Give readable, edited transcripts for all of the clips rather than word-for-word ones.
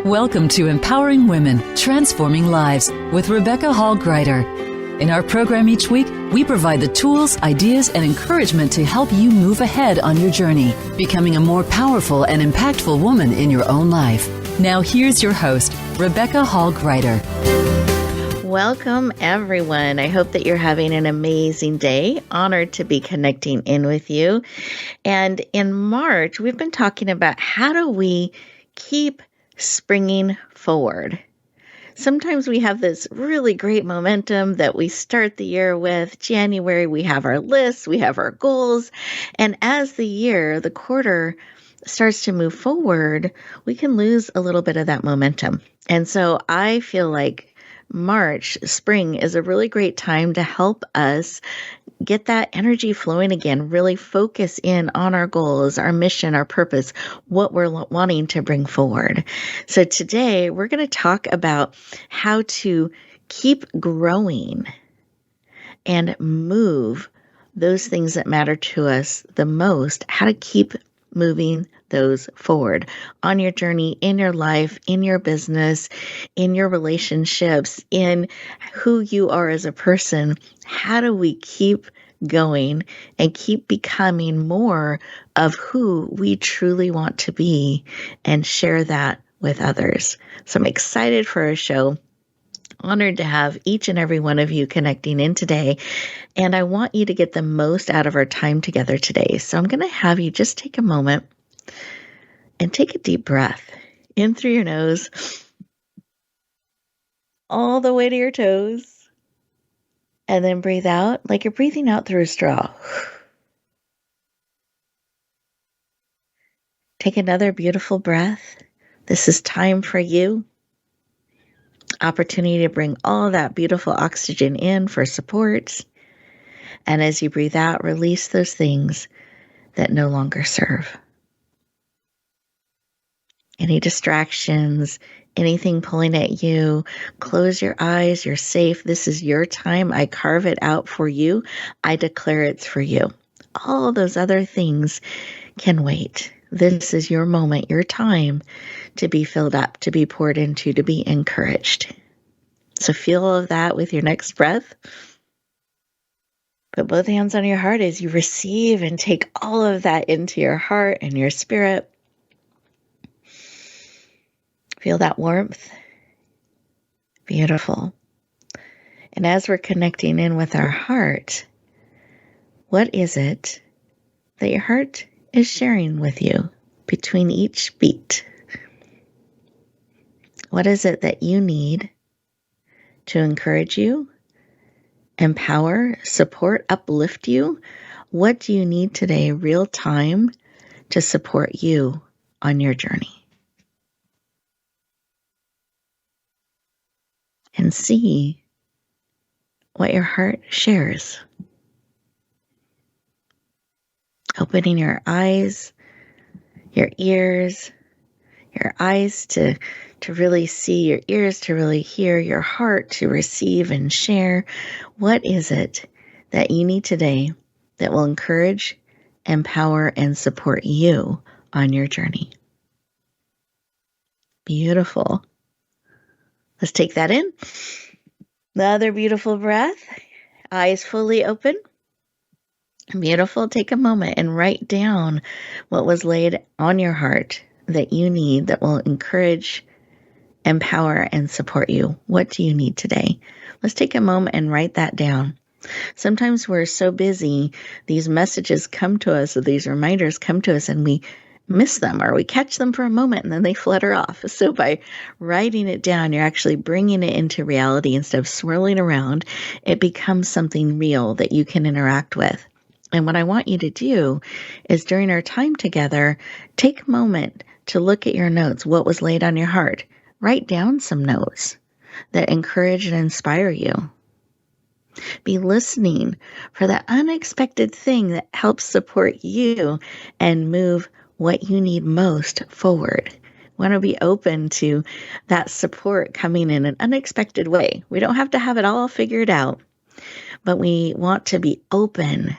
Welcome to Empowering Women, Transforming Lives with Rebecca Hall-Gruyter. In our program each week, we provide the tools, ideas, and encouragement to help you move ahead on your journey, becoming a more powerful and impactful woman in your own life. Now here's your host, Rebecca Hall-Gruyter. Welcome, everyone. I hope that you're having an amazing day. Honored to be connecting in with you. And in March, we've been talking about how do we keep springing forward. Sometimes we have this really great momentum that we start the year with. January, we have our lists, we have our goals. And as the quarter starts to move forward, we can lose a little bit of that momentum. And so I feel like March, spring, is a really great time to help us get that energy flowing again, really focus in on our goals, our mission, our purpose, what we're wanting to bring forward. So today we're going to talk about how to keep growing and move those things that matter to us the most, how to keep moving those forward on your journey, in your life, in your business, in your relationships, in who you are as a person. How do we keep going and keep becoming more of who we truly want to be and share that with others? So I'm excited for our show. Honored to have each and every one of you connecting in today. And I want you to get the most out of our time together today. So I'm going to have you just take a moment and take a deep breath in through your nose, all the way to your toes, and then breathe out like you're breathing out through a straw. Take another beautiful breath. This is time for you. Opportunity to bring all that beautiful oxygen in for support. And as you breathe out, release those things that no longer serve. Any distractions, anything pulling at you, close your eyes. You're safe. This is your time. I carve it out for you. I declare it's for you. All those other things can wait. This is your moment, your time to be filled up, to be poured into, to be encouraged. So feel all of that with your next breath. Put both hands on your heart as you receive and take all of that into your heart and your spirit. Feel that warmth. Beautiful. And as we're connecting in with our heart, what is it that your heart is sharing with you between each beat? What is it that you need to encourage you, empower, support, uplift you? What do you need today, real time, to support you on your journey? And see what your heart shares. Opening your eyes, your ears, your eyes to really see, your ears to really hear, your heart to receive and share. What is it that you need today that will encourage, empower, and support you on your journey? Beautiful. Let's take that in. Another beautiful breath. Eyes fully open. Beautiful. Take a moment and write down what was laid on your heart that you need that will encourage, empower, and support you. What do you need today? Let's take a moment and write that down. Sometimes we're so busy, these messages come to us, or these reminders come to us, and we miss them, or we catch them for a moment and then they flutter off. So by writing it down, you're actually bringing it into reality. Instead of swirling around, it becomes something real that you can interact with. And what I want you to do is during our time together, take a moment to look at your notes, what was laid on your heart. Write down some notes that encourage and inspire you. Be listening for that unexpected thing that helps support you and move what you need most forward. Want to be open to that support coming in an unexpected way. We don't have to have it all figured out, but we want to be open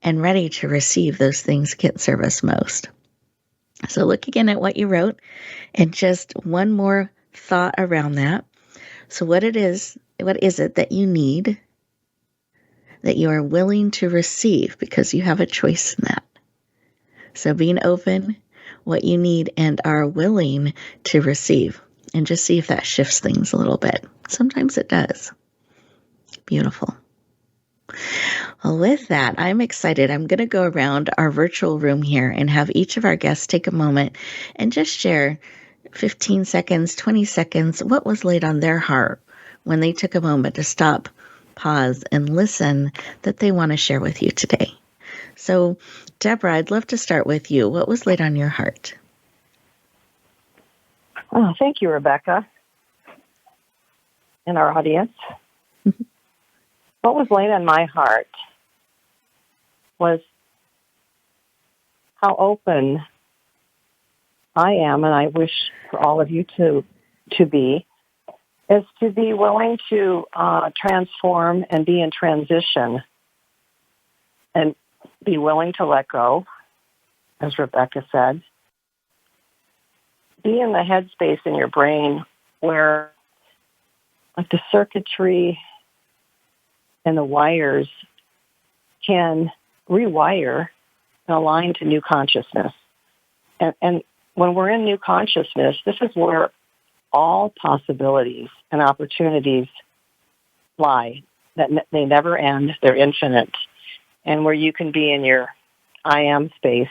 and ready to receive those things that serve us most. So look again at what you wrote and just one more thought around that. So what is it that you need, that you are willing to receive, because you have a choice in that. So being open, what you need and are willing to receive, and just see if that shifts things a little bit. Sometimes it does. Beautiful. Well, with that, I'm excited. I'm going to go around our virtual room here and have each of our guests take a moment and just share 15 seconds, 20 seconds, what was laid on their heart when they took a moment to stop, pause, and listen that they want to share with you today. So, Deborah, I'd love to start with you. What was laid on your heart? Oh, thank you, Rebecca, and our audience. What was laid on my heart was how open I am, and I wish for all of you to be, is to be willing to transform and be in transition and be willing to let go, as Rebecca said. Be in the headspace in your brain where, like, the circuitry and the wires can rewire and align to new consciousness. And when we're in new consciousness, this is where all possibilities and opportunities lie. That they never end, they're infinite. And where you can be in your I am space,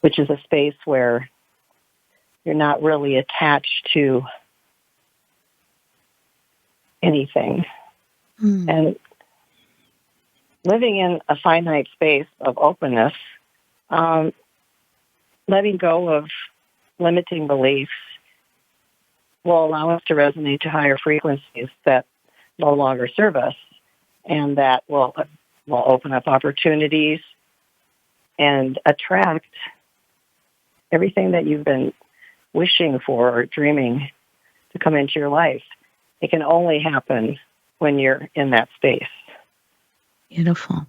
which is a space where you're not really attached to anything. And living in a finite space of openness, letting go of limiting beliefs will allow us to resonate to higher frequencies that no longer serve us, and that will open up opportunities and attract everything that you've been wishing for or dreaming to come into your life. It can only happen when you're in that space. Beautiful.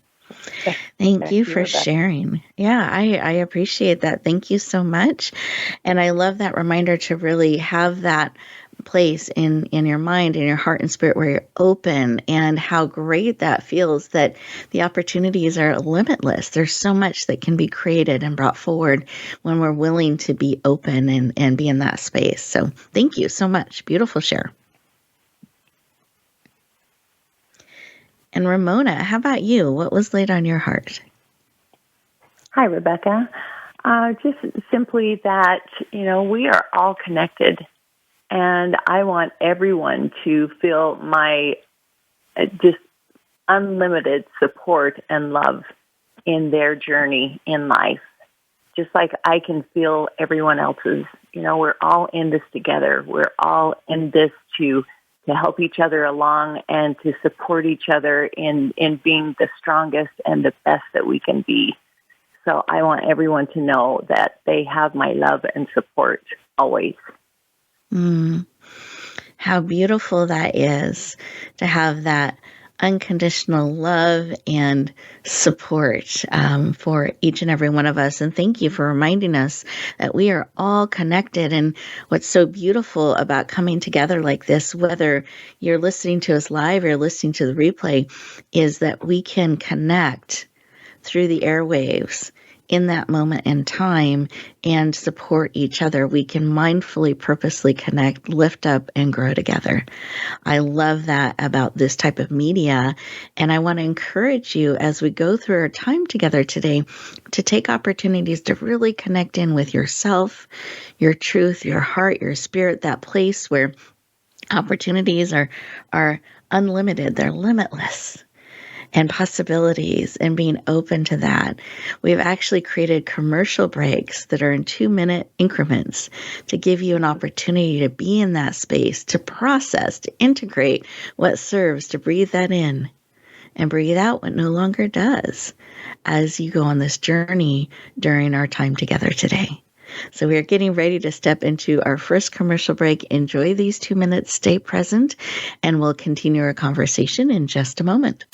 Thank you for sharing. Yeah, I appreciate that. Thank you so much. And I love that reminder to really have that place in your mind, in your heart and spirit where you're open, and how great that feels that the opportunities are limitless. There's so much that can be created and brought forward when we're willing to be open and be in that space. So thank you so much. Beautiful share. And Ramona, how about you? What was laid on your heart? Hi, Rebecca. Just simply that, we are all connected, and I want everyone to feel my just unlimited support and love in their journey in life. Just like I can feel everyone else's. We're all in this together. We're all in this to help each other along and to support each other in being the strongest and the best that we can be. So I want everyone to know that they have my love and support always. How beautiful that is to have that unconditional love and support for each and every one of us. And thank you for reminding us that we are all connected. And what's so beautiful about coming together like this, whether you're listening to us live or listening to the replay, is that we can connect through the airwaves in that moment in time and support each other. We can mindfully, purposely connect, lift up, and grow together. I love that about this type of media. And I want to encourage you as we go through our time together today to take opportunities to really connect in with yourself, your truth, your heart, your spirit, that place where opportunities are unlimited. They're limitless. And possibilities, and being open to that. We've actually created commercial breaks that are in 2-minute increments to give you an opportunity to be in that space, to process, to integrate what serves, to breathe that in and breathe out what no longer does as you go on this journey during our time together today. So we are getting ready to step into our first commercial break. Enjoy these 2 minutes, stay present, and we'll continue our conversation in just a moment.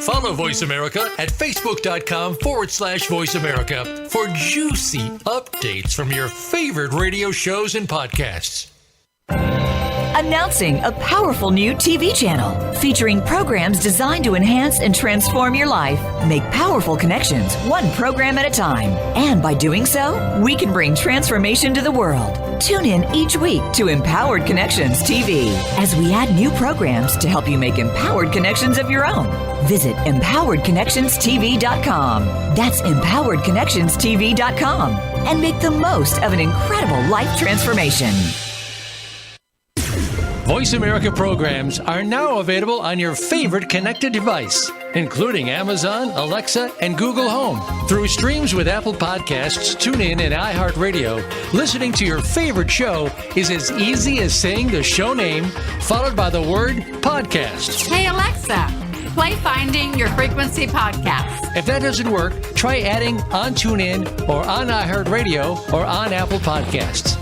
Follow Voice America at facebook.com/Voice America for juicy updates from your favorite radio shows and podcasts. Announcing a powerful new TV channel featuring programs designed to enhance and transform your life. Make powerful connections, one program at a time. And by doing so, we can bring transformation to the world. Tune in each week to Empowered Connections TV as we add new programs to help you make empowered connections of your own. Visit empoweredconnectionstv.com. That's empoweredconnectionstv.com. And make the most of an incredible life transformation. Voice America programs are now available on your favorite connected device, including Amazon, Alexa, and Google Home. Through streams with Apple Podcasts, TuneIn, and iHeartRadio, listening to your favorite show is as easy as saying the show name followed by the word podcast. Hey, Alexa, play Finding Your Frequency podcast. If that doesn't work, try adding on TuneIn or on iHeartRadio or on Apple Podcasts.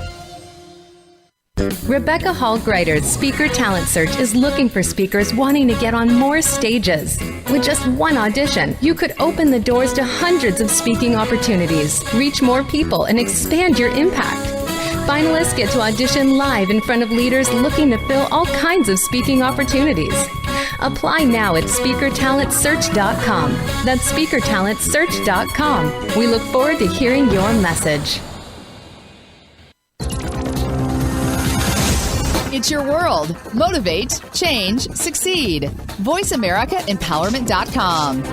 Rebecca Hall Gruyter's Speaker Talent Search is looking for speakers wanting to get on more stages. With just one audition, you could open the doors to hundreds of speaking opportunities, reach more people, and expand your impact. Finalists get to audition live in front of leaders looking to fill all kinds of speaking opportunities. Apply now at speakertalentsearch.com. That's speakertalentsearch.com. We look forward to hearing your message. It's your world. Motivate, change, succeed. VoiceAmericaEmpowerment.com.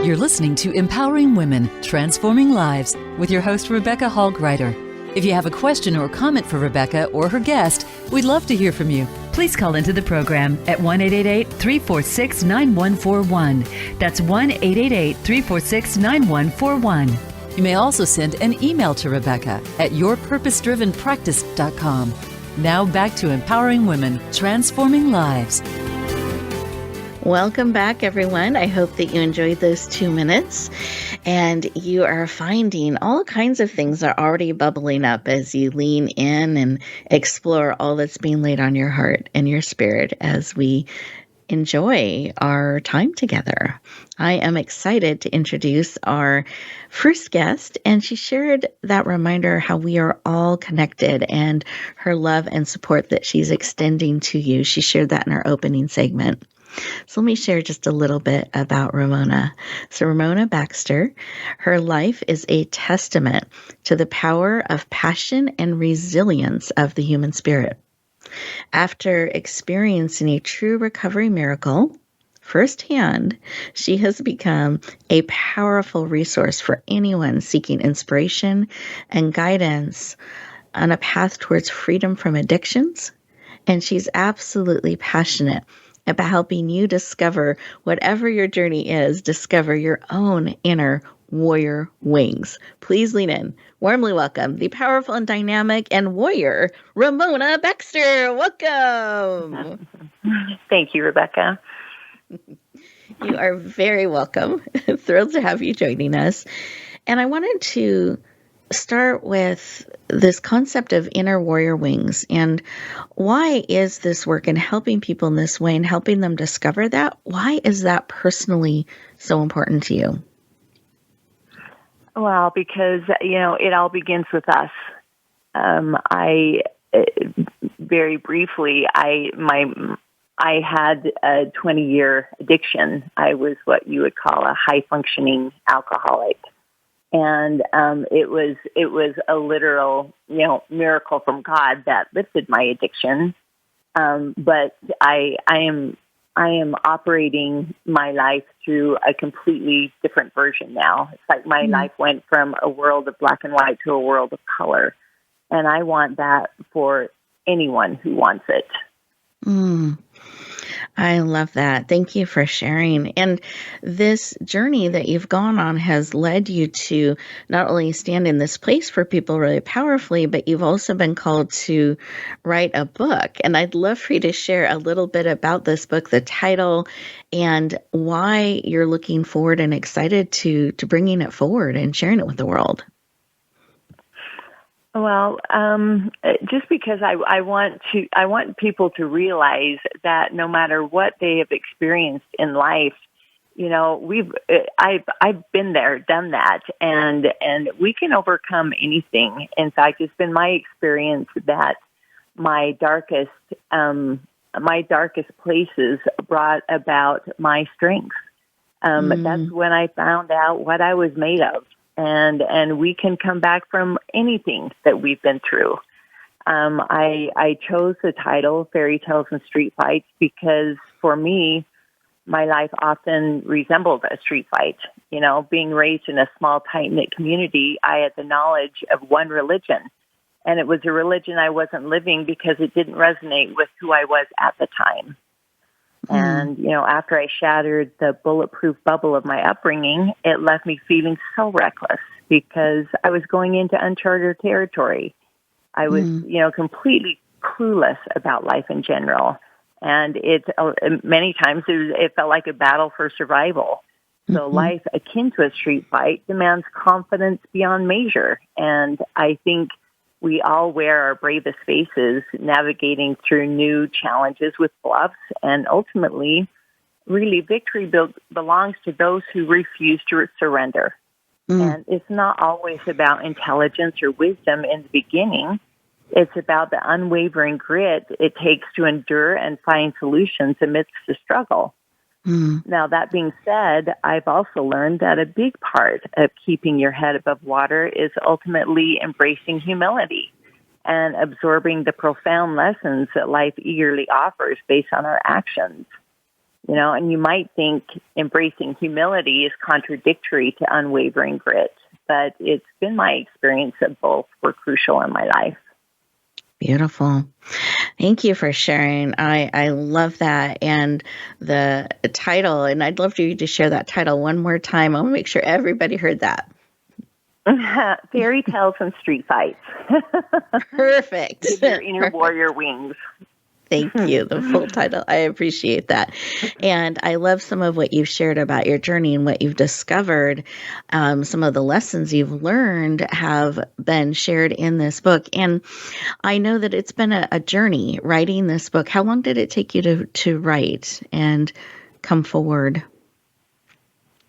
You're listening to Empowering Women, Transforming Lives with your host, Rebecca Hall Gruyter. If you have a question or comment for Rebecca or her guest, we'd love to hear from you. Please call into the program at 1-888-346-9141. That's 1-888-346-9141. You may also send an email to Rebecca at yourpurposedrivenpractice.com. Now back to Empowering Women, Transforming Lives. Welcome back, everyone. I hope that you enjoyed those 2 minutes and you are finding all kinds of things are already bubbling up as you lean in and explore all that's being laid on your heart and your spirit as we enjoy our time together. I am excited to introduce our first guest, and she shared that reminder how we are all connected and her love and support that she's extending to you. She shared that in our opening segment. So let me share just a little bit about Ramona. So Ramona Baxter, her life is a testament to the power of passion and resilience of the human spirit. After experiencing a true recovery miracle firsthand, she has become a powerful resource for anyone seeking inspiration and guidance on a path towards freedom from addictions. And she's absolutely passionate about helping you discover whatever your journey is, discover your own inner warrior wings. Please lean in. Warmly welcome the powerful and dynamic and warrior, Ramona Baxter. Welcome. Thank you, Rebecca. You are very welcome. Thrilled to have you joining us. And I wanted to start with this concept of inner warrior wings, and why is this work in helping people in this way and helping them discover that? Why is that personally so important to you? Well, because, it all begins with us. Very briefly, I had a 20-year addiction. I was what you would call a high-functioning alcoholic. And it was a literal, miracle from God that lifted my addiction. But I am operating my life through a completely different version now. It's like my life went from a world of black and white to a world of color, and I want that for anyone who wants it. I love that. Thank you for sharing. And this journey that you've gone on has led you to not only stand in this place for people really powerfully, but you've also been called to write a book. And I'd love for you to share a little bit about this book, the title, and why you're looking forward and excited to bringing it forward and sharing it with the world. Well, just because I want people to realize that no matter what they have experienced in life, I've been there, done that, and we can overcome anything. In fact, it's been my experience that my darkest places brought about my strengths. That's when I found out what I was made of. And we can come back from anything that we've been through. I chose the title Fairy Tales and Street Fights because for me, my life often resembled a street fight. Being raised in a small, tight-knit community, I had the knowledge of one religion. And it was a religion I wasn't living because it didn't resonate with who I was at the time. And, after I shattered the bulletproof bubble of my upbringing, it left me feeling so reckless because I was going into uncharted territory. I was, completely clueless about life in general. And many times it felt like a battle for survival. So life akin to a street fight demands confidence beyond measure. And I think we all wear our bravest faces navigating through new challenges with bluffs, and ultimately, really, victory belongs to those who refuse to surrender. And it's not always about intelligence or wisdom in the beginning. It's about the unwavering grit it takes to endure and find solutions amidst the struggle. Now, that being said, I've also learned that a big part of keeping your head above water is ultimately embracing humility and absorbing the profound lessons that life eagerly offers based on our actions. And you might think embracing humility is contradictory to unwavering grit, but it's been my experience that both were crucial in my life. Beautiful. Thank you for sharing. I love that. And the title, and I'd love for you to share that title one more time. I want to make sure everybody heard that. Fairy Tales and Street Fights. Perfect. Give your inner warrior wings. Thank you. The full title. I appreciate that. And I love some of what you've shared about your journey and what you've discovered. Some of the lessons you've learned have been shared in this book. And I know that it's been a journey writing this book. How long did it take you to write and come forward?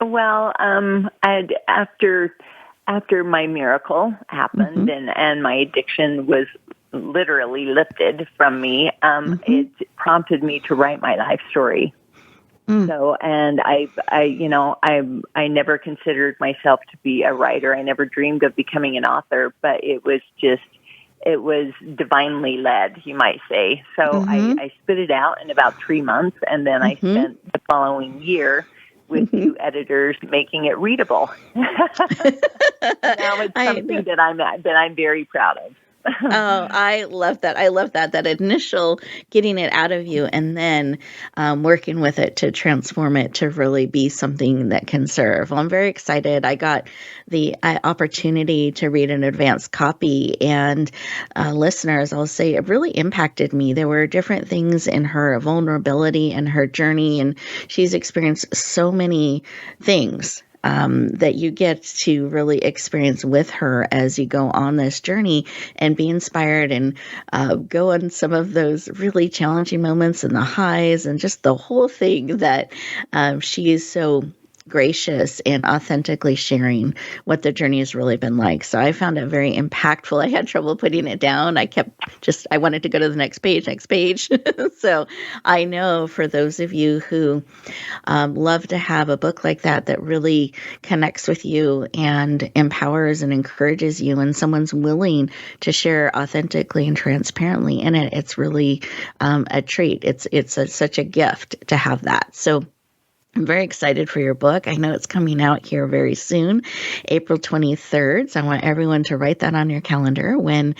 Well, after my miracle happened and my addiction was literally lifted from me, it prompted me to write my life story. So, and I never considered myself to be a writer. I never dreamed of becoming an author, but it was divinely led, you might say. So I spit it out in about 3 months, and then I spent the following year with 2 editors making it readable. Now it's something that I'm very proud of. Oh, I love that. I love that initial getting it out of you and then working with it to transform it to really be something that can serve. Well, I'm very excited. I got the opportunity to read an advanced copy, and listeners, I'll say it really impacted me. There were different things in her vulnerability and her journey, and she's experienced so many things that you get to really experience with her as you go on this journey and be inspired and go on some of those really challenging moments and the highs and just the whole thing that she is so gracious and authentically sharing what the journey has really been like. So I found it very impactful. I had trouble putting it down. I wanted to go to the next page. So I know for those of you who love to have a book like that really connects with you and empowers and encourages you, and someone's willing to share authentically and transparently in it, it's really a treat. It's such a gift to have that. So I'm very excited for your book. I know it's coming out here very soon, April 23rd. So I want everyone to write that on your calendar. When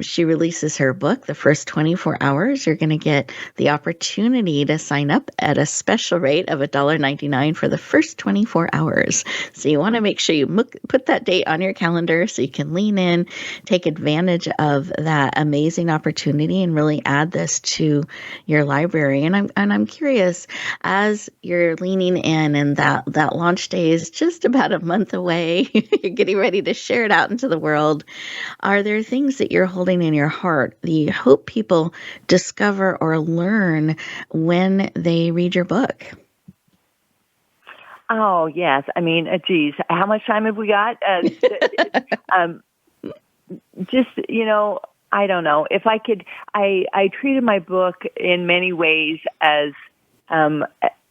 she releases her book, the first 24 hours, you're going to get the opportunity to sign up at a special rate of $1.99 for the first 24 hours. So you want to make sure you put that date on your calendar so you can lean in, take advantage of that amazing opportunity, and really add this to your library. And I'm curious, as you're you're leaning in and that launch day is just about a month away. You're getting ready to share it out into the world. Are there things that you're holding in your heart that you hope people discover or learn when they read your book? Oh, yes. I mean, geez, how much time have we got? Just, I don't know. If I could, I treated my book in many ways as,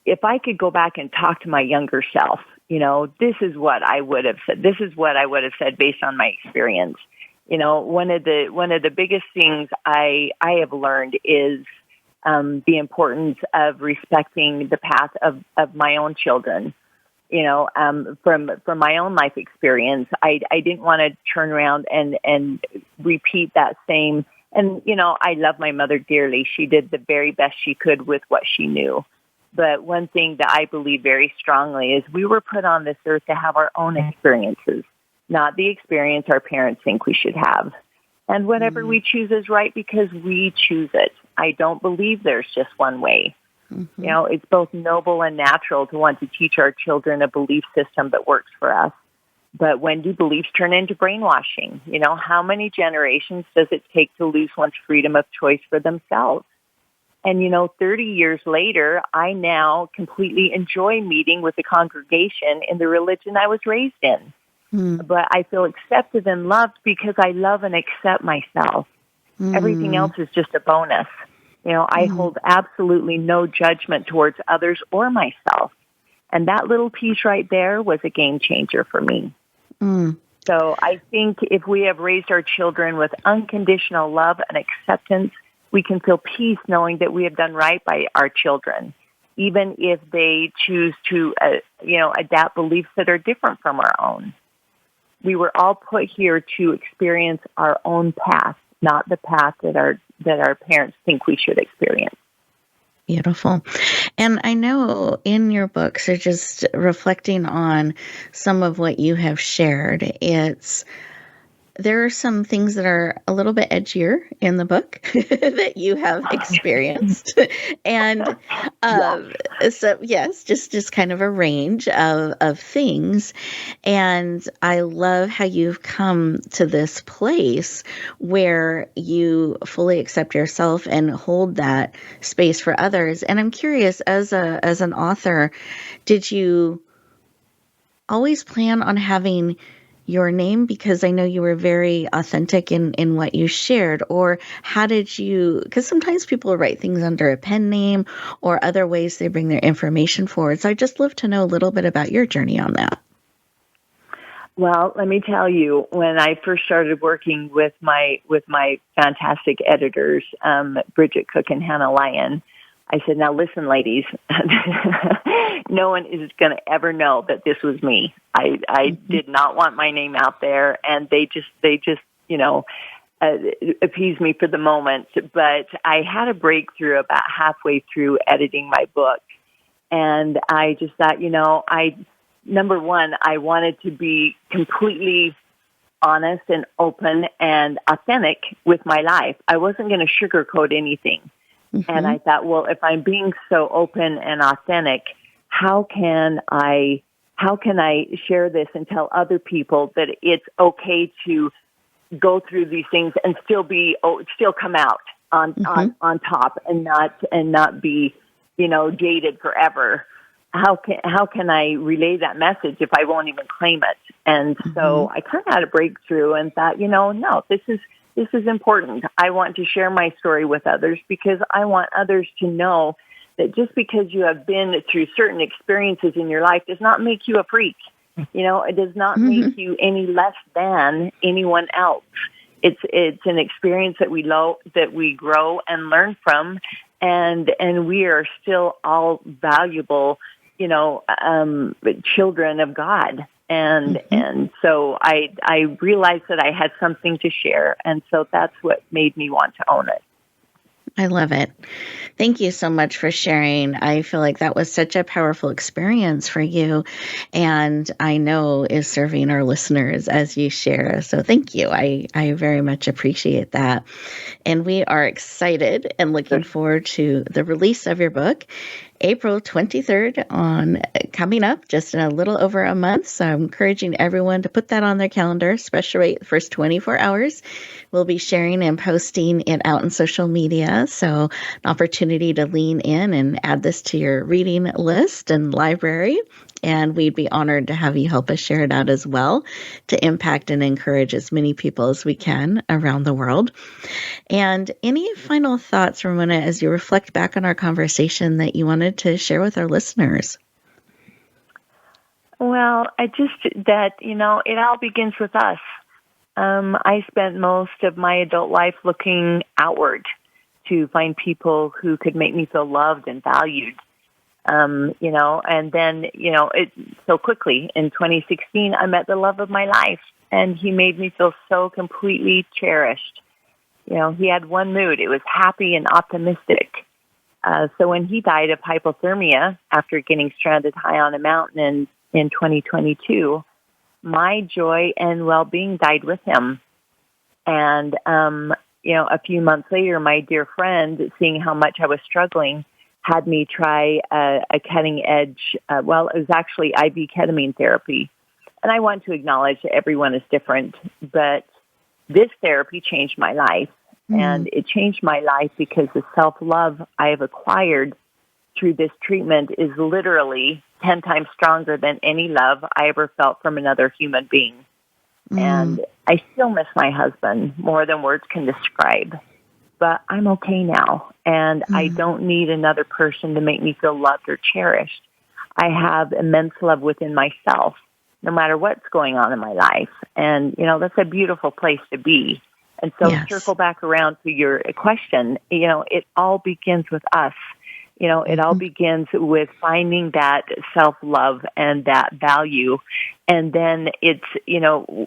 if I could go back and talk to my younger self, this is what I would have said. This is what I would have said based on my experience. One of the biggest things I have learned is the importance of respecting the path of my own children. From my own life experience, I didn't want to turn around and repeat that same. And I love my mother dearly. She did the very best she could with what she knew. But one thing that I believe very strongly is we were put on this earth to have our own experiences, not the experience our parents think we should have. And whatever we choose is right because we choose it. I don't believe there's just one way. Mm-hmm. It's both noble and natural to want to teach our children a belief system that works for us. But when do beliefs turn into brainwashing? How many generations does it take to lose one's freedom of choice for themselves? And, 30 years later, I now completely enjoy meeting with the congregation in the religion I was raised in. But I feel accepted and loved because I love and accept myself. Everything else is just a bonus. I hold absolutely no judgment towards others or myself. And that little piece right there was a game changer for me. So I think if we have raised our children with unconditional love and acceptance, we can feel peace knowing that we have done right by our children, even if they choose to, adapt beliefs that are different from our own. We were all put here to experience our own path, not the path that our parents think we should experience. Beautiful. And I know in your books, so just reflecting on some of what you have shared, there are some things that are a little bit edgier in the book that you have experienced. And so, yes, just kind of a range of things. And I love how you've come to this place where you fully accept yourself and hold that space for others. And I'm curious, as an author, did you always plan on having your name, because I know you were very authentic in what you shared, or how did you, because sometimes people write things under a pen name or other ways they bring their information forward. So I'd just love to know a little bit about your journey on that. Well, let me tell you, when I first started working with my fantastic editors, Bridget Cook and Hannah Lyon, I said, now listen, ladies, no one is going to ever know that this was me. I did not want my name out there, and they just appeased me for the moment. But I had a breakthrough about halfway through editing my book, and I just thought, number one, I wanted to be completely honest and open and authentic with my life. I wasn't going to sugarcoat anything. Mm-hmm. And I thought, well, if I'm being so open and authentic, how can I share this and tell other people that it's okay to go through these things and still come out on top and not be, jaded forever? How can I relay that message if I won't even claim it? And so I kind of had a breakthrough and thought, no, this is important. I want to share my story with others because I want others to know that just because you have been through certain experiences in your life does not make you a freak. It does not make you any less than anyone else. It's an experience that we grow and learn from, and we are still all valuable, children of God. And so I realized that I had something to share, and so that's what made me want to own it. I love it. Thank you so much for sharing. I feel like that was such a powerful experience for you, and I know is serving our listeners as you share. So thank you. I very much appreciate that. And we are excited and looking forward to the release of your book. April 23rd coming up, just in a little over a month. So I'm encouraging everyone to put that on their calendar, especially the first 24 hours. We'll be sharing and posting it out in social media. So an opportunity to lean in and add this to your reading list and library. And we'd be honored to have you help us share it out as well to impact and encourage as many people as we can around the world. And any final thoughts, Ramona, as you reflect back on our conversation that you wanted to share with our listeners? Well, it all begins with us. I spent most of my adult life looking outward to find people who could make me feel loved and valued. And then, it so quickly in 2016, I met the love of my life, and he made me feel so completely cherished. He had one mood. It was happy and optimistic. So when he died of hypothermia after getting stranded high on a mountain in 2022, my joy and well-being died with him. And, a few months later, my dear friend, seeing how much I was struggling, had me try a cutting edge, it was actually IV ketamine therapy. And I want to acknowledge that everyone is different, but this therapy changed my life. And it changed my life because the self-love I have acquired through this treatment is literally 10 times stronger than any love I ever felt from another human being. And I still miss my husband more than words can describe. But I'm okay now, and I don't need another person to make me feel loved or cherished. I have immense love within myself, no matter what's going on in my life. And, that's a beautiful place to be. And so circle back around to your question, it all begins with us. It all begins with finding that self-love and that value. And then it's,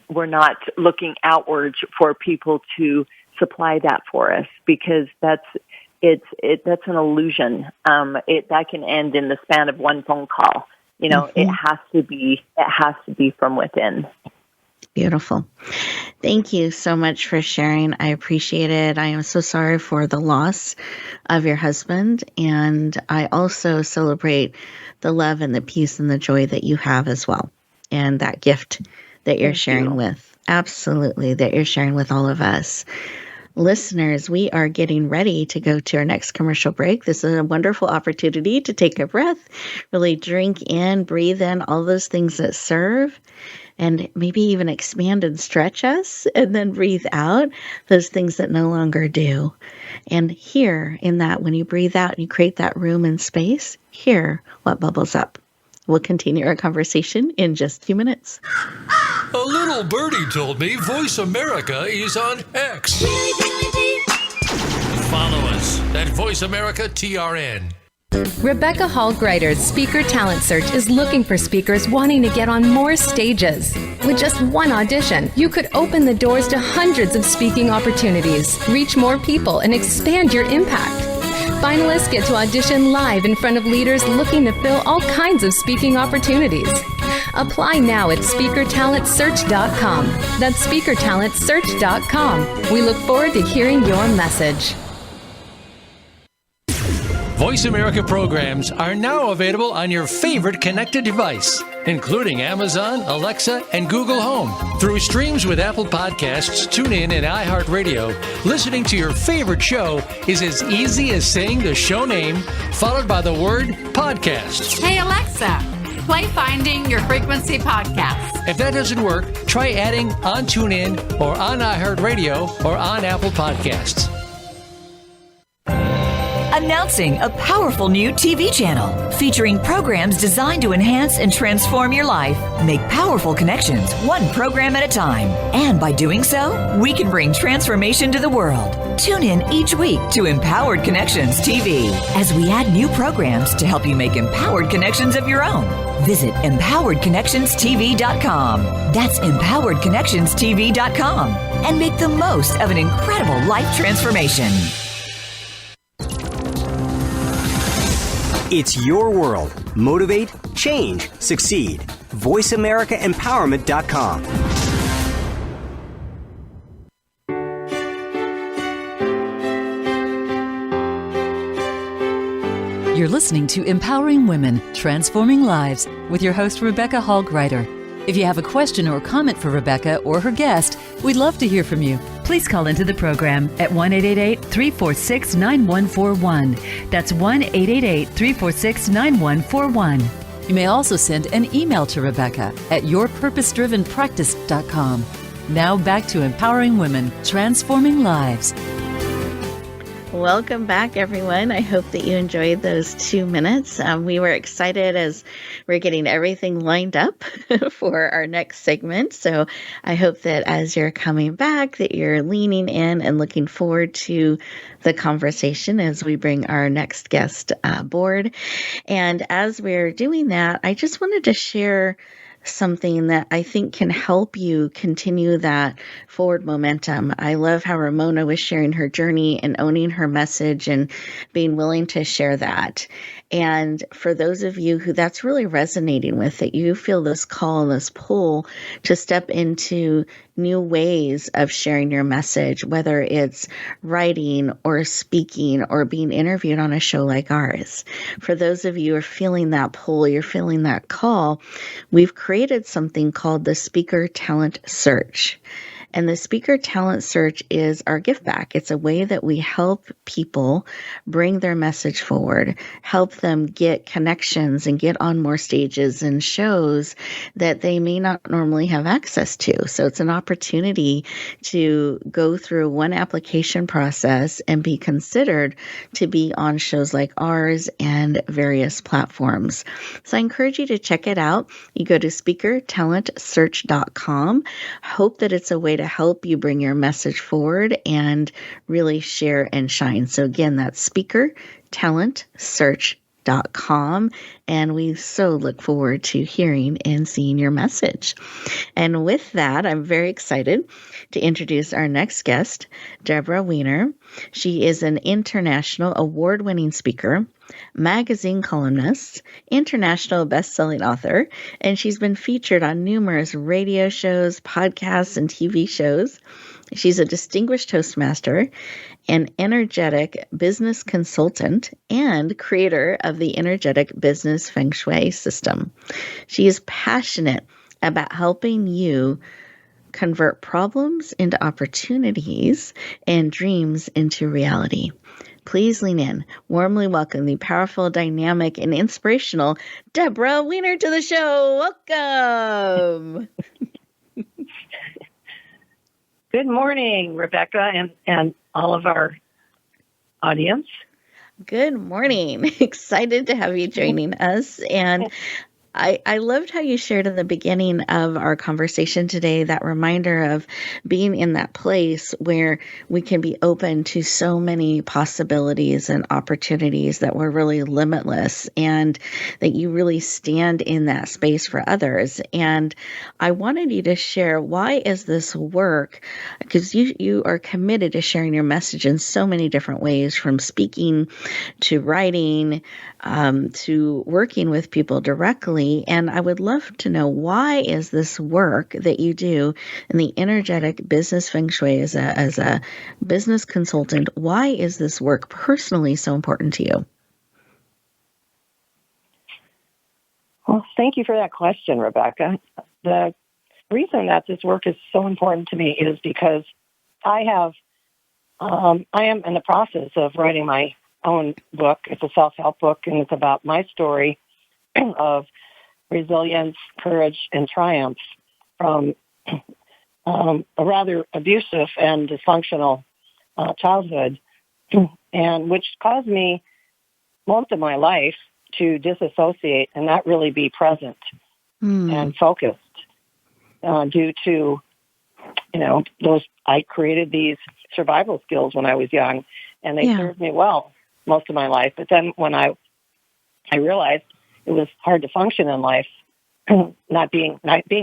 we're not looking outwards for people to supply that for us, because that's an illusion. That can end in the span of one phone call. It has to be from within. Beautiful. Thank you so much for sharing. I appreciate it. I am so sorry for the loss of your husband. And I also celebrate the love and the peace and the joy that you have as well. And that gift that you're sharing with. Absolutely. That you're sharing with all of us. Listeners, we are getting ready to go to our next commercial break. This is a wonderful opportunity to take a breath, really drink in, breathe in all those things that serve, and maybe even expand and stretch us, and then breathe out those things that no longer do. And here in that, when you breathe out and you create that room and space, hear what bubbles up. We'll continue our conversation in just a few minutes. A little birdie told me Voice America is on X. Follow us at Voice America TRN. Rebecca Hall Gruyter's Speaker Talent Search is looking for speakers wanting to get on more stages. With just one audition, you could open the doors to hundreds of speaking opportunities, reach more people, and expand your impact. Finalists get to audition live in front of leaders looking to fill all kinds of speaking opportunities. Apply now at SpeakerTalentSearch.com. That's SpeakerTalentSearch.com. We look forward to hearing your message. Voice America programs are now available on your favorite connected device, including Amazon, Alexa, and Google Home. Through streams with Apple Podcasts, TuneIn, and iHeartRadio, listening to your favorite show is as easy as saying the show name followed by the word podcast. Hey, Alexa, play Finding Your Frequency podcast. If that doesn't work, try adding on TuneIn or on iHeartRadio or on Apple Podcasts. Announcing a powerful new TV channel featuring programs designed to enhance and transform your life. Make powerful connections, one program at a time. And by doing so, we can bring transformation to the world. Tune in each week to Empowered Connections TV as we add new programs to help you make empowered connections of your own. Visit EmpoweredConnectionsTV.com. That's EmpoweredConnectionsTV.com. And make the most of an incredible life transformation. It's your world. Motivate, change, succeed. VoiceAmericaEmpowerment.com. You're listening to Empowering Women, Transforming Lives with your host, Rebecca Hall Gruyter. If you have a question or comment for Rebecca or her guest, we'd love to hear from you. Please call into the program at 1-888-346-9141. That's 1-888-346-9141. You may also send an email to Rebecca at yourpurposedrivenpractice.com. Now back to Empowering Women, Transforming Lives. Welcome back, everyone. I hope that you enjoyed those 2 minutes. We were excited as we're getting everything lined up for our next segment. So I hope that as you're coming back, that you're leaning in and looking forward to the conversation as we bring our next guest aboard. And as we're doing that, I just wanted to share something that I think can help you continue that forward momentum. I love how Ramona was sharing her journey and owning her message and being willing to share that. And for those of you who that's really resonating with, that you feel this call, this pull to step into new ways of sharing your message, whether it's writing or speaking or being interviewed on a show like ours. For those of you who are feeling that pull, you're feeling that call, we've created something called the Speaker Talent Search. And the Speaker Talent Search is our give back. It's a way that we help people bring their message forward, help them get connections and get on more stages and shows that they may not normally have access to. So it's an opportunity to go through one application process and be considered to be on shows like ours and various platforms. So I encourage you to check it out. You go to speakertalentsearch.com. Hope that it's a way to help you bring your message forward and really share and shine. So again, that's speakertalentsearch.com. And we so look forward to hearing and seeing your message. And with that, I'm very excited to introduce our next guest, Deborah Wiener. She is an international award-winning speaker, magazine columnist, international best-selling author, and she's been featured on numerous radio shows, podcasts, and TV shows. She's a distinguished Toastmaster, an energetic business consultant, and creator of the energetic business feng shui system. She is passionate about helping you convert problems into opportunities and dreams into reality. Please lean in. Warmly welcome the powerful, dynamic, and inspirational Deborah Wiener to the show. Welcome. Good morning, Rebecca, and all of our audience. Good morning. Excited to have you joining us. And I loved how you shared in the beginning of our conversation today that reminder of being in that place where we can be open to so many possibilities and opportunities that were really limitless, and that you really stand in that space for others. And I wanted you to share, why is this work? Because you are committed to sharing your message in so many different ways, from speaking to writing to working with people directly. And I would love to know, why is this work that you do in the energetic business feng shui as a business consultant, why is this work personally so important to you? Well, thank you for that question, Rebecca. The reason that this work is so important to me is because I am in the process of writing my own book. It's a self-help book, and it's about my story of resilience, courage, and triumph from a rather abusive and dysfunctional childhood, and which caused me most of my life to disassociate and not really be present and focused due to, I created these survival skills when I was young, and they served me well most of my life. But then when I realized it was hard to function in life, not being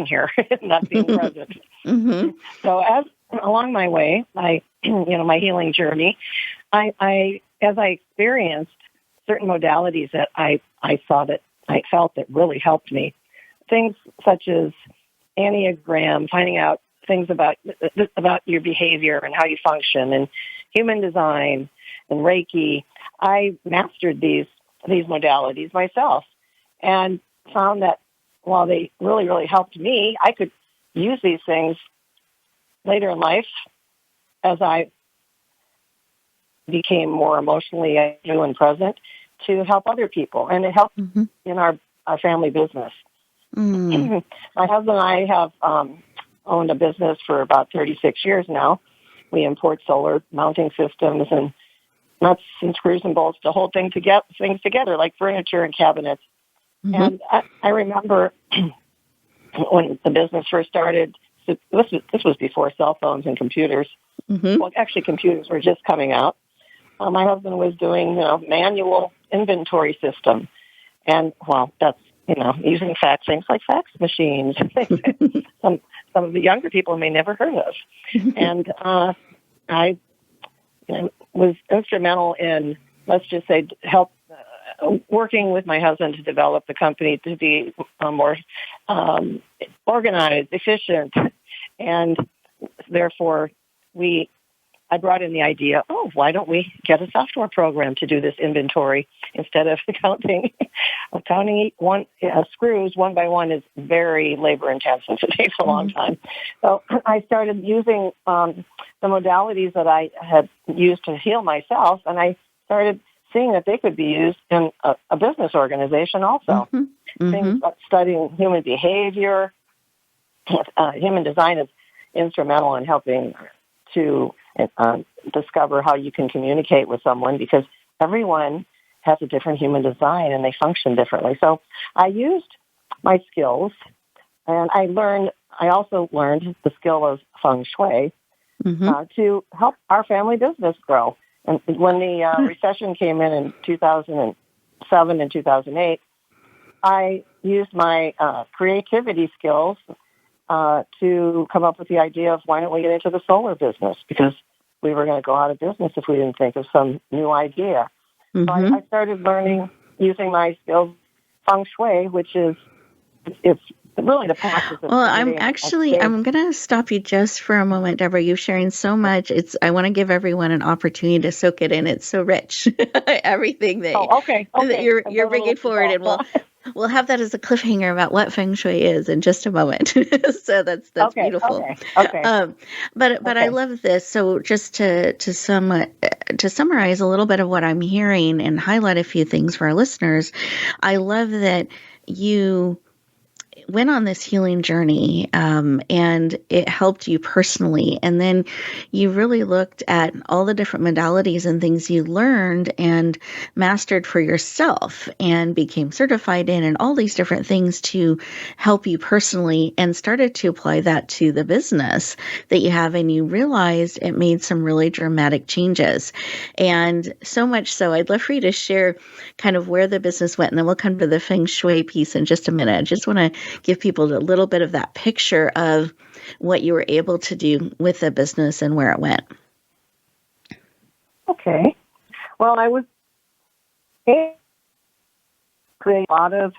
here, not being present. Mm-hmm. So along my way, my healing journey, as I experienced certain modalities that I felt that really helped me, things such as Enneagram, finding out things about your behavior and how you function, and human design and Reiki. I mastered these these modalities myself and found that while they really, really helped me, I could use these things later in life as I became more emotionally active and present to help other people. And it helped in our family business. My husband and I have owned a business for about 36 years now. We import solar mounting systems and nuts and screws and bolts to hold things together, like furniture and cabinets. And I remember when the business first started, this was before cell phones and computers. Well, actually, computers were just coming out. My husband was doing, manual inventory system. And, well, that's, using things like fax machines, some of the younger people may never heard of. And I was instrumental in, let's just say, help working with my husband to develop the company to be more organized, efficient, and therefore I brought in the idea, why don't we get a software program to do this inventory instead of counting screws one by one is very labor intensive. It takes a long time. So I started using the modalities that I had used to heal myself, and I started seeing that they could be used in a business organization also. Things like studying human behavior, human design is instrumental in helping to discover how you can communicate with someone because everyone has a different human design and they function differently. So I used my skills, and I also learned the skill of feng shui to help our family business grow. And when the recession came in 2007 and 2008, I used my creativity skills to come up with the idea of why don't we get into the solar business, because we were going to go out of business if we didn't think of some new idea. So I started learning using my skills feng shui, which is it's really the practice of I'm going to stop you just for a moment, Deborah. You're sharing so much. I want to give everyone an opportunity to soak it in. It's so rich. Everything that, that you're bringing forward, and we'll have that as a cliffhanger about what feng shui is in just a moment. So that's beautiful. But I love this. So just to summarize a little bit of what I'm hearing and highlight a few things for our listeners, I love that you went on this healing journey, and it helped you personally. And then you really looked at all the different modalities and things you learned and mastered for yourself and became certified in, and all these different things to help you personally, and started to apply that to the business that you have. And you realized it made some really dramatic changes. And so much so, I'd love for you to share kind of where the business went, and then we'll come to the feng shui piece in just a minute. I just want to give people a little bit of that picture of what you were able to do with the business and where it went. Okay. Well, I was able to create a lot of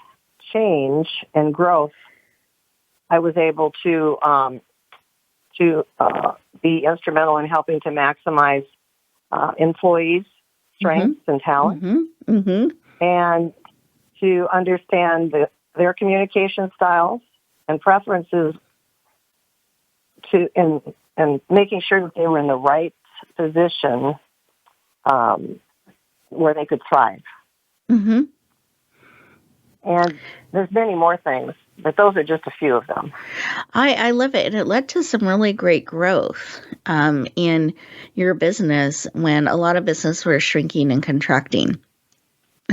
change and growth. I was able to be instrumental in helping to maximize employees' strengths and talents, and to understand their communication styles and preferences and making sure that they were in the right position where they could thrive. And there's many more things, but those are just a few of them. I love it. And it led to some really great growth in your business when a lot of business were shrinking and contracting.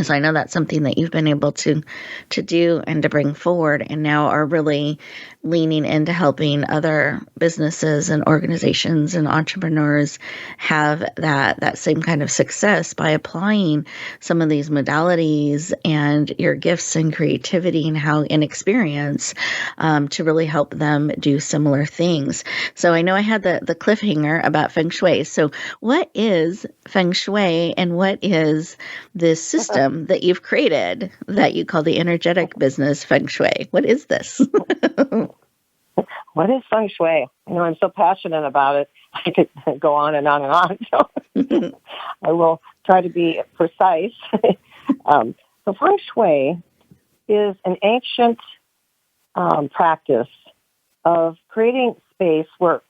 So I know that's something that you've been able to do and to bring forward, and now are really leaning into helping other businesses and organizations and entrepreneurs have that same kind of success by applying some of these modalities and your gifts and creativity and experience to really help them do similar things. So I know I had the cliffhanger about feng shui. So what is feng shui, and what is this system that you've created that you call the energetic business feng shui? What is this? What is feng shui? I'm so passionate about it. I could go on and on and on. So I will try to be precise. So feng shui is an ancient practice of creating space where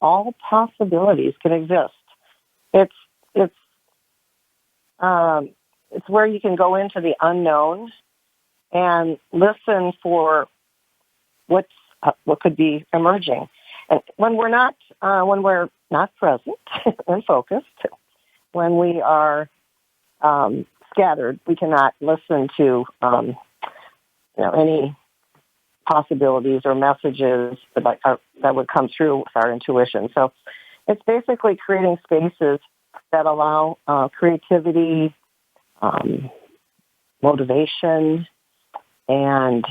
all possibilities can exist. It's where you can go into the unknown and listen for what could be emerging. And when we're not present and focused, when we are scattered, we cannot listen to any possibilities or messages that would come through with our intuition. So it's basically creating spaces that allow creativity, motivation, and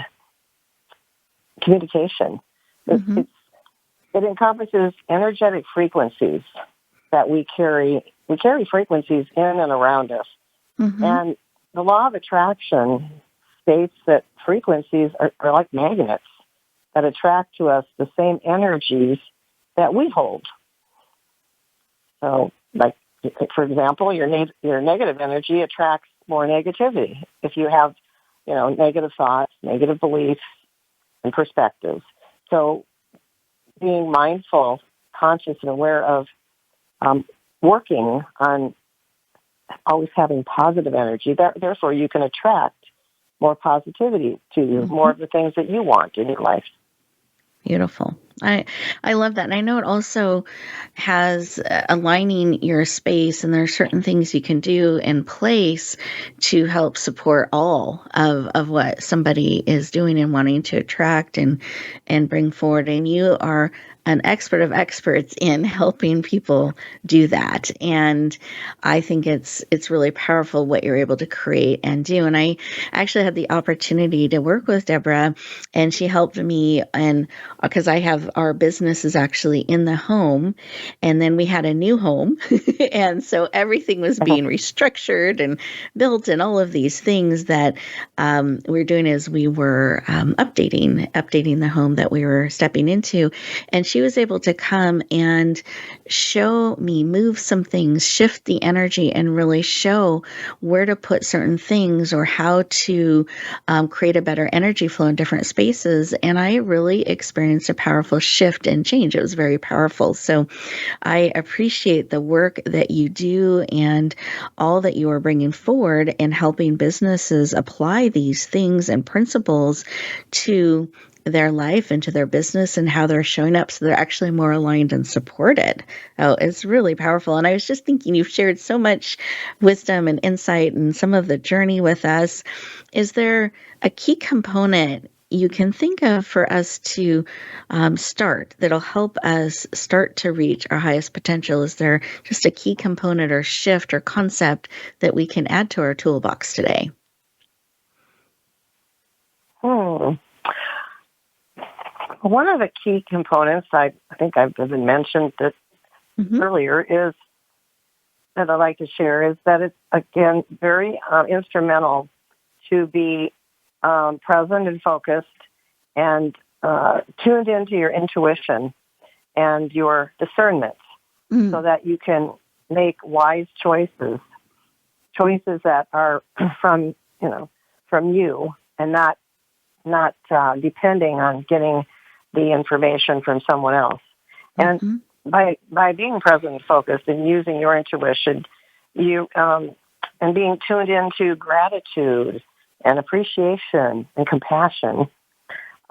communication. It encompasses energetic frequencies that we carry. We carry frequencies in and around us. And the law of attraction states that frequencies are like magnets that attract to us the same energies that we hold. So, like, for example, your negative energy attracts more negativity. If you have, negative thoughts, negative beliefs, and perspectives. So being mindful, conscious, and aware of working on always having positive energy, therefore you can attract more positivity to you, more of the things that you want in your life. Beautiful. I love that. And I know it also has aligning your space, and there are certain things you can do in place to help support all of what somebody is doing and wanting to attract and bring forward. And you are an expert of experts in helping people do that. And I think it's really powerful what you're able to create and do. And I actually had the opportunity to work with Deborah, and she helped me, and because our business is actually in the home, and then we had a new home. And so everything was being restructured and built, and all of these things that we were doing as we were updating the home that we were stepping into. And she was able to come and show me, move some things, shift the energy, and really show where to put certain things or how to create a better energy flow in different spaces. And I really experienced a powerful shift and change. It was very powerful. So I appreciate the work that you do and all that you are bringing forward and helping businesses apply these things and principles to their life and to their business and how they're showing up so they're actually more aligned and supported. Oh, it's really powerful. And I was just thinking, you've shared so much wisdom and insight and some of the journey with us. Is there a key component you can think of for us to start that'll help us start to reach our highest potential? Is there just a key component or shift or concept that we can add to our toolbox today? One of the key components, I think I've even mentioned this earlier, is that I'd like to share is that it's, again, very instrumental to be present and focused and tuned into your intuition and your discernment so that you can make wise choices that are from you and not depending on getting the information from someone else. And by being present and focused and using your intuition, you and being tuned into gratitude and appreciation and compassion,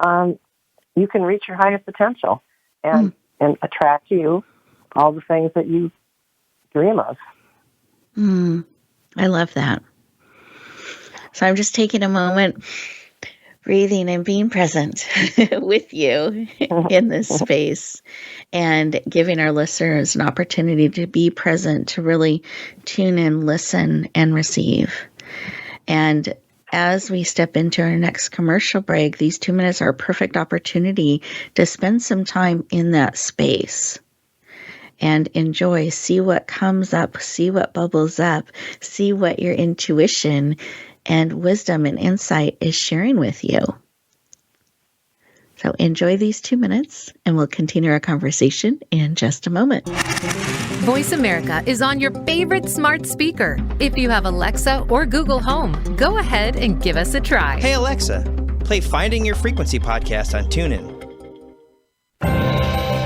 you can reach your highest potential and attract to you all the things that you dream of. I love that. So I'm just taking a moment, breathing and being present with you in this space and giving our listeners an opportunity to be present, to really tune in, listen, and receive. And as we step into our next commercial break, these 2 minutes are a perfect opportunity to spend some time in that space and enjoy, see what comes up, see what bubbles up, see what your intuition and wisdom and insight is sharing with you. So enjoy these 2 minutes, and we'll continue our conversation in just a moment. Voice America is on your favorite smart speaker. If you have Alexa or Google Home, go ahead and give us a try. Hey Alexa, play Finding Your Frequency podcast on TuneIn.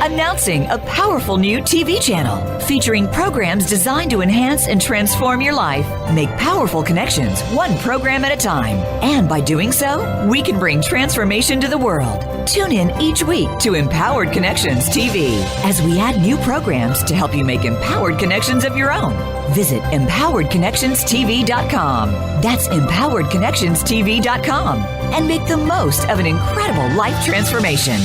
Announcing a powerful new TV channel featuring programs designed to enhance and transform your life. Make powerful connections, one program at a time. And by doing so, we can bring transformation to the world. Tune in each week to Empowered Connections TV as we add new programs to help you make empowered connections of your own. Visit empoweredconnectionstv.com. That's empoweredconnectionstv.com. And make the most of an incredible life transformation.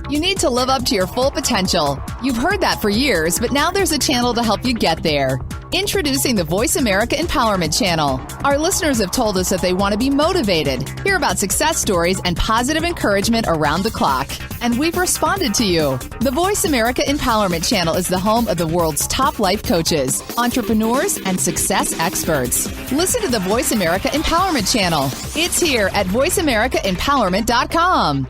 You need to live up to your full potential. You've heard that for years, but now there's a channel to help you get there. Introducing the Voice America Empowerment Channel. Our listeners have told us that they want to be motivated, hear about success stories, and positive encouragement around the clock. And we've responded to you. The Voice America Empowerment Channel is the home of the world's top life coaches, entrepreneurs, and success experts. Listen to the Voice America Empowerment Channel. It's here at voiceamericaempowerment.com.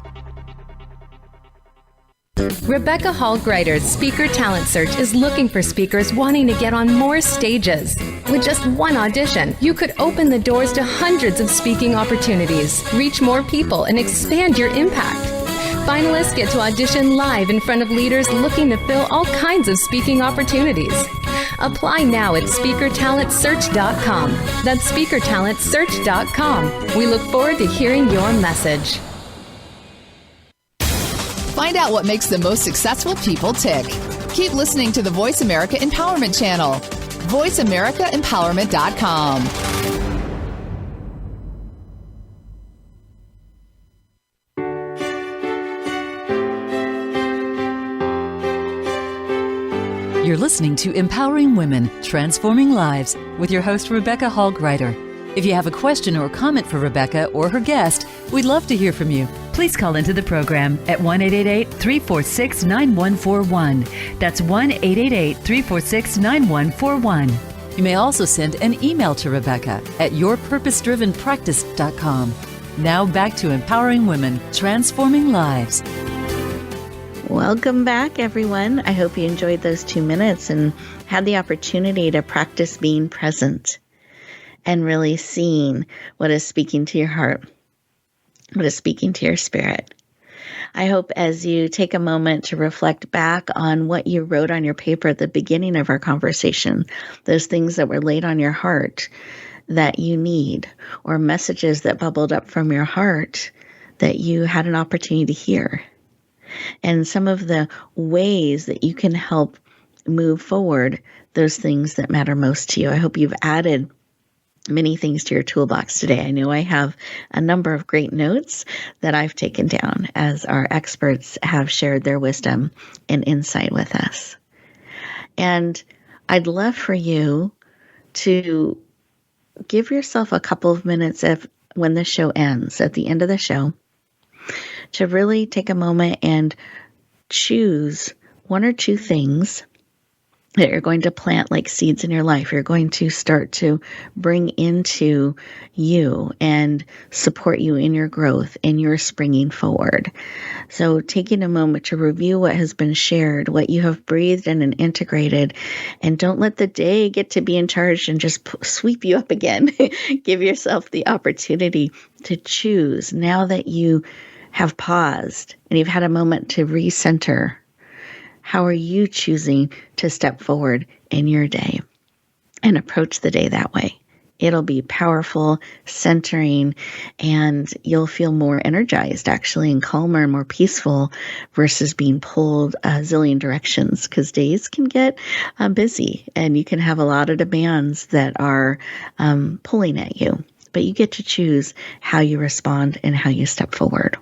Rebecca Hall Gruyter's Speaker Talent Search is looking for speakers wanting to get on more stages. With just one audition, you could open the doors to hundreds of speaking opportunities, reach more people, and expand your impact. Finalists get to audition live in front of leaders looking to fill all kinds of speaking opportunities. Apply now at speakertalentsearch.com. That's speakertalentsearch.com. We look forward to hearing your message. Find out what makes the most successful people tick. Keep listening to the Voice America Empowerment Channel. voiceamericaempowerment.com. You're listening to Empowering Women, Transforming Lives with your host, Rebecca Hall Gruyter. If you have a question or comment for Rebecca or her guest, we'd love to hear from you. Please call into the program at 1-888-346-9141. That's 1-888-346-9141. You may also send an email to Rebecca at yourpurposedrivenpractice.com. Now back to Empowering Women, Transforming Lives. Welcome back, everyone. I hope you enjoyed those 2 minutes and had the opportunity to practice being present and really seeing what is speaking to your heart, what is speaking to your spirit. I hope as you take a moment to reflect back on what you wrote on your paper at the beginning of our conversation, those things that were laid on your heart that you need, or messages that bubbled up from your heart that you had an opportunity to hear, and some of the ways that you can help move forward those things that matter most to you. I hope you've added many things to your toolbox today. I know I have a number of great notes that I've taken down as our experts have shared their wisdom and insight with us. And I'd love for you to give yourself a couple of minutes when the show ends, at the end of the show, to really take a moment and choose one or two things that you're going to plant like seeds in your life. You're going to start to bring into you and support you in your growth and your springing forward. So taking a moment to review what has been shared, what you have breathed in and integrated, and don't let the day get to be in charge and just sweep you up again. Give yourself the opportunity to choose now that you have paused and you've had a moment to recenter. How are you choosing to step forward in your day and approach the day that way? It'll be powerful, centering, and you'll feel more energized actually, and calmer and more peaceful versus being pulled a zillion directions, because days can get busy and you can have a lot of demands that are pulling at you. But you get to choose how you respond and how you step forward.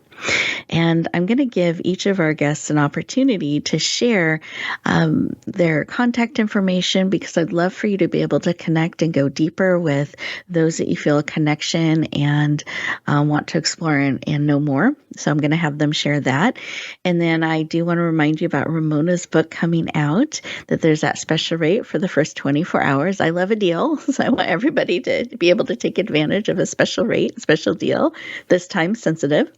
And I'm going to give each of our guests an opportunity to share their contact information, because I'd love for you to be able to connect and go deeper with those that you feel a connection and want to explore and know more. So I'm going to have them share that. And then I do want to remind you about Ramona's book coming out, that there's that special rate for the first 24 hours. I love a deal, so I want everybody to be able to take advantage of a special rate, special deal, this time sensitive.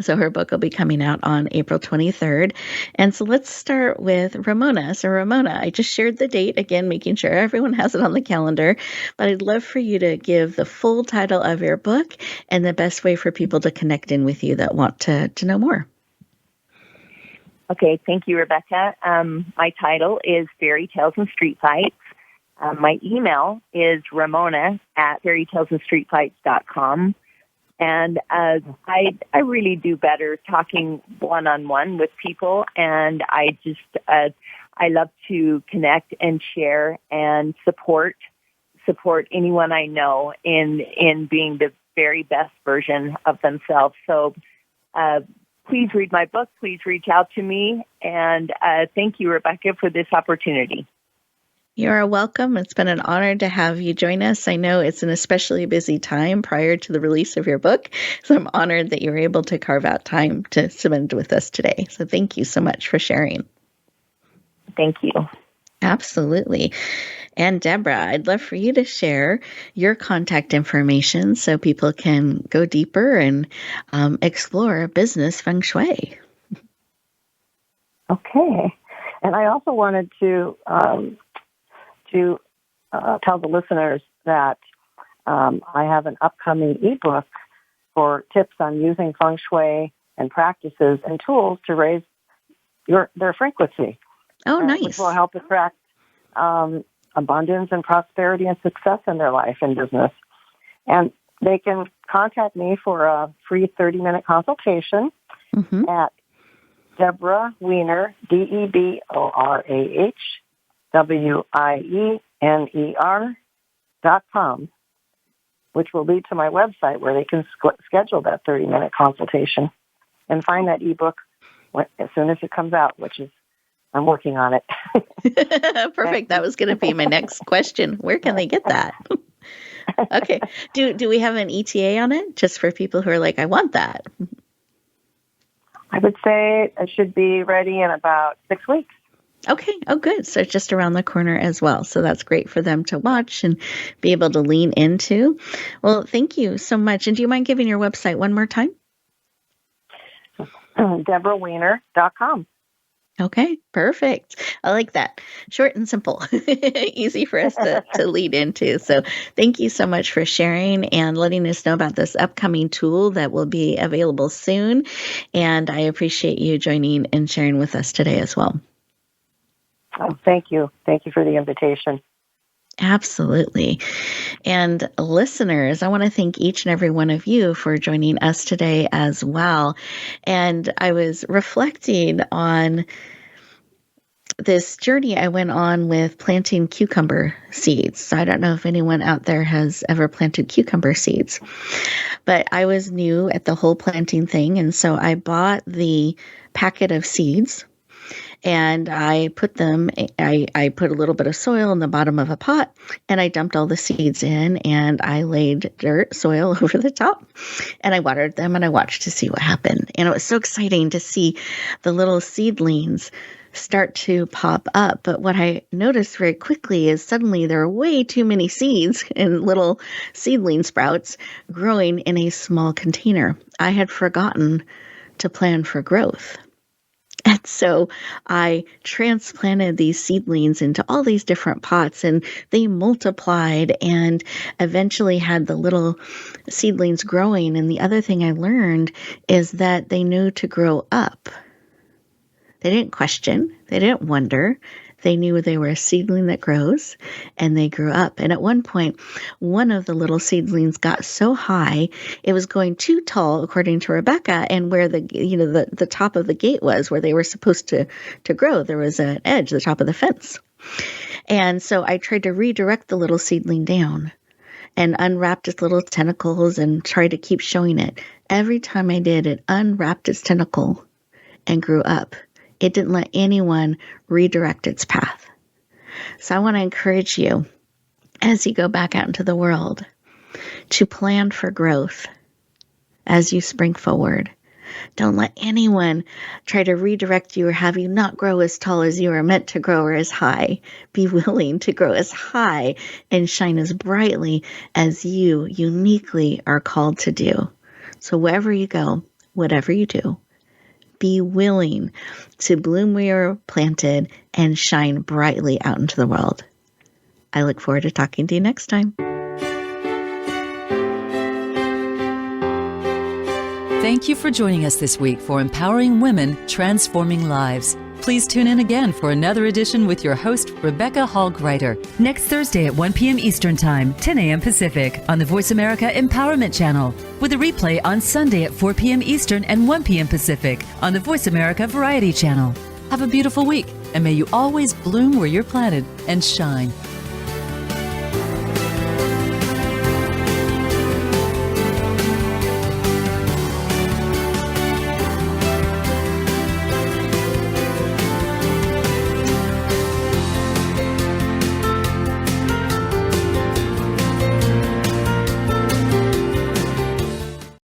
So her book will be coming out on April 23rd. And so let's start with Ramona. So Ramona, I just shared the date, again, making sure everyone has it on the calendar. But I'd love for you to give the full title of your book and the best way for people to connect in with you that want to know more. Okay, thank you, Rebecca. My title is Fairy Tales and Street Fights. My email is ramona@fairytalesandstreetfights.com. And I really do better talking one-on-one with people, and I love to connect and share and support anyone I know in being the very best version of themselves. So please read my book. Please reach out to me, and thank you, Rebecca, for this opportunity. You are welcome. It's been an honor to have you join us. I know it's an especially busy time prior to the release of your book, so I'm honored that you were able to carve out time to spend with us today. So thank you so much for sharing. Thank you. Absolutely. And Deborah, I'd love for you to share your contact information so people can go deeper and explore business feng shui. Okay. And I also wanted to tell the listeners that I have an upcoming ebook for tips on using feng shui and practices and tools to raise their frequency. Oh, nice. Which will help attract abundance and prosperity and success in their life and business. And they can contact me for a free 30-minute consultation at Deborah Wiener, DeborahWiener.com, which will lead to my website where they can schedule that 30-minute consultation and find that ebook as soon as it comes out, which is, I'm working on it. Perfect. That was going to be my next question. Where can they get that? Okay. Do we have an ETA on it, just for people who are like, I want that? I would say it should be ready in about 6 weeks. Okay. Oh, good. So it's just around the corner as well. So that's great for them to watch and be able to lean into. Well, thank you so much. And do you mind giving your website one more time? DeborahWiener.com. Okay, perfect. I like that. Short and simple. Easy for us to lead into. So thank you so much for sharing and letting us know about this upcoming tool that will be available soon. And I appreciate you joining and sharing with us today as well. Oh, thank you. Thank you for the invitation. Absolutely. And listeners, I want to thank each and every one of you for joining us today as well. And I was reflecting on this journey I went on with planting cucumber seeds. So I don't know if anyone out there has ever planted cucumber seeds, but I was new at the whole planting thing. And so I bought the packet of seeds. And I put them, I put a little bit of soil in the bottom of a pot, and I dumped all the seeds in, and I laid soil over the top, and I watered them, and I watched to see what happened. And it was so exciting to see the little seedlings start to pop up. But what I noticed very quickly is suddenly there are way too many seeds and little seedling sprouts growing in a small container. I had forgotten to plan for growth. And so I transplanted these seedlings into all these different pots, and they multiplied and eventually had the little seedlings growing. And the other thing I learned is that they knew to grow up. They didn't question. They didn't wonder. They knew they were a seedling that grows, and they grew up. And at one point, one of the little seedlings got so high, it was going too tall, according to Rebecca, and where the top of the gate was, where they were supposed to grow, there was an edge, the top of the fence. And so I tried to redirect the little seedling down and unwrapped its little tentacles and tried to keep showing it. Every time I did, it unwrapped its tentacle and grew up. It didn't let anyone redirect its path. So I want to encourage you, as you go back out into the world, to plan for growth as you spring forward. Don't let anyone try to redirect you or have you not grow as tall as you are meant to grow or as high. Be willing to grow as high and shine as brightly as you uniquely are called to do. So wherever you go, whatever you do, be willing to bloom where you're planted and shine brightly out into the world. I look forward to talking to you next time. Thank you for joining us this week for Empowering Women, Transforming Lives. Please tune in again for another edition with your host, Rebecca Hall Gruyter, next Thursday at 1 p.m. Eastern Time, 10 a.m. Pacific, on the Voice America Empowerment Channel, with a replay on Sunday at 4 p.m. Eastern and 1 p.m. Pacific on the Voice America Variety Channel. Have a beautiful week, and may you always bloom where you're planted and shine.